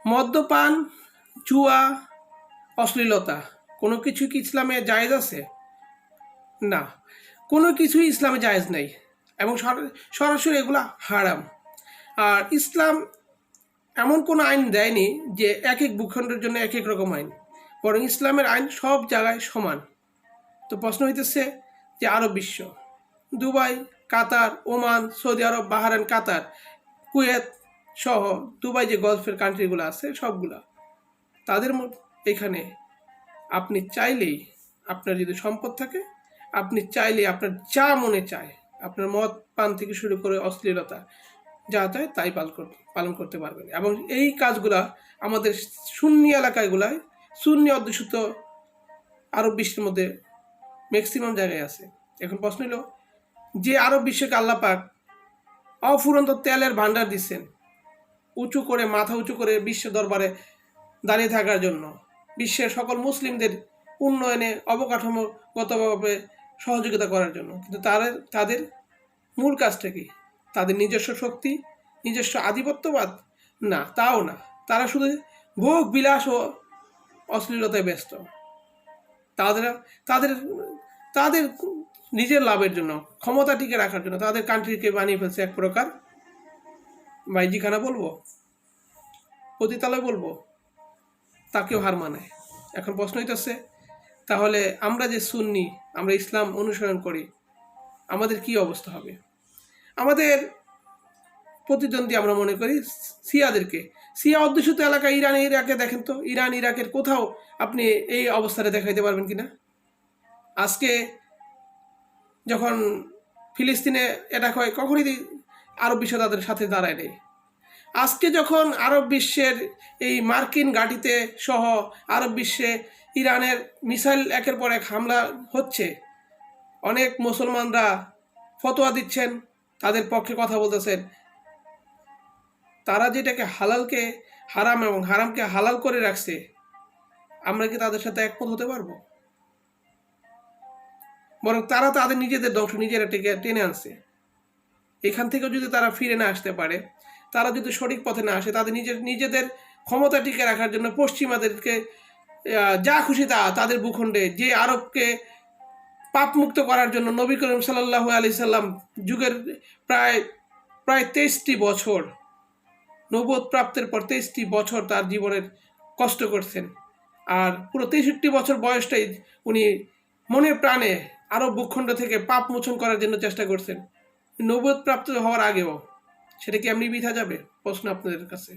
মদ্যপান, জুয়া, অশ্লীলতা কোনো কিছু কি ইসলামে জায়েজ আছে? না, কোনো কিছুই ইসলামে জায়েজ নেই এবং সরাসরি এগুলা হারাম। আর ইসলাম এমন কোনো আইন দেয়নি যে এক এক ভূখণ্ডের জন্য এক এক রকম আইন, বরং ইসলামের আইন সব জায়গায় সমান। তো প্রশ্ন হইতেছে যে আরব বিশ্ব, দুবাই, কাতার, ওমান, সৌদি আরব, বাহরাইন, কাতার, কুয়েত সহ দুবাই যে গলফের কান্ট্রিগুলো আছে সবগুলা, তাদের এখানে আপনি চাইলেই, আপনার যদি সম্পদ থাকে, আপনি চাইলেই আপনার যা মনে চায়, আপনার মদ পান থেকে শুরু করে অশ্লীলতা যা চায় তাই পালন করতে পারবেন। এবং এই কাজগুলা আমাদের সুন্নি এলাকাগুলায়, সুন্নি অধ্যুষিত আরব বিশ্বের মধ্যে ম্যাক্সিমাম জায়গায় আছে। এখন প্রশ্ন হলো, যে আরব বিশ্বকে আল্লাহ পাক অফুরন্ত তেলের ভান্ডার দিচ্ছেন, উঁচু করে, মাথা উঁচু করে বিশ্ব দরবারে দাঁড়িয়ে থাকার জন্য, বিশ্বের সকল মুসলিমদের উন্নয়নে অবকাঠামোগতভাবে সহযোগিতা করার জন্য, কিন্তু তাদের মূল কাজটা কি? তাদের নিজস্ব শক্তি, নিজস্ব আধিপত্যবাদ? না, তাও না। তারা শুধু ভোগ বিলাস ও অশ্লীলতায় ব্যস্ত। তাদের তাদের নিজের লাভের জন্য, ক্ষমতা টিকে রাখার জন্য তাদের কান্ট্রিকে বানিয়ে ফেলছে এক প্রকার বাইজিখানা বলবো, পতিতালয় বলবো, তাকেও হার মানায়। এখন প্রশ্ন হইতেছে, তাহলে আমরা যে সুন্নি, আমরা ইসলাম অনুসরণ করি, আমাদের কি অবস্থা হবে? আমাদের প্রতিদ্বন্দ্বী আমরা মনে করি শিয়াদেরকে। শিয়া অধ্যুষিত এলাকা ইরান, ইরাকে দেখেন তো, ইরান ইরাকের কোথাও আপনি এই অবস্থাটা দেখাইতে পারবেন কিনা? আজকে যখন ফিলিস্তিনে অ্যাটাক হয়, কখনই আরব বিশ্ব তাদের সাথে দাঁড়ায় নেই। আজকে যখন আরব বিশ্বের এই মার্কিন ঘাঁটিতে সহ আরব বিশ্বে ইরানের মিসাইল একের পর এক হামলা হচ্ছে, অনেক মুসলমানরা ফতোয়া দিচ্ছেন, তাদের পক্ষে কথা বলতেছেন। তারা যেটাকে হালালকে হারাম এবং হারামকে হালাল করে রাখছে, আমরা কি তাদের সাথে একমত হতে পারবো? বরং তারা তাদের নিজেদের ধ্বংস নিজেরা টেনে আনছে। এখান থেকেও যদি তারা ফিরে না আসতে পারে, তারা যদি সঠিক পথে না আসে, তাদের নিজেদের ক্ষমতা টিকে রাখার জন্য পশ্চিমাদেরকে যা খুশি তাদের ভূখণ্ডে, যে আরবকে পাপমুক্ত করার জন্য নবী করিম সাল্লাল্লাহু আলাইহি সাল্লাম যুগের প্রায় 23টি বছর, নবুয়ত প্রাপ্তের পর 23টি বছর তার জীবনের কষ্ট করছেন। আর পুরো 63 বছর বয়সটাই উনি মনে প্রাণে আরব ভূখণ্ড থেকে পাপ মোচন করার জন্য চেষ্টা করছেন, নবুয়ত প্রাপ্ত হওয়ার আগেও। সেটা কি এমনি বৃথা যাবে? প্রশ্ন আপনাদের কাছে।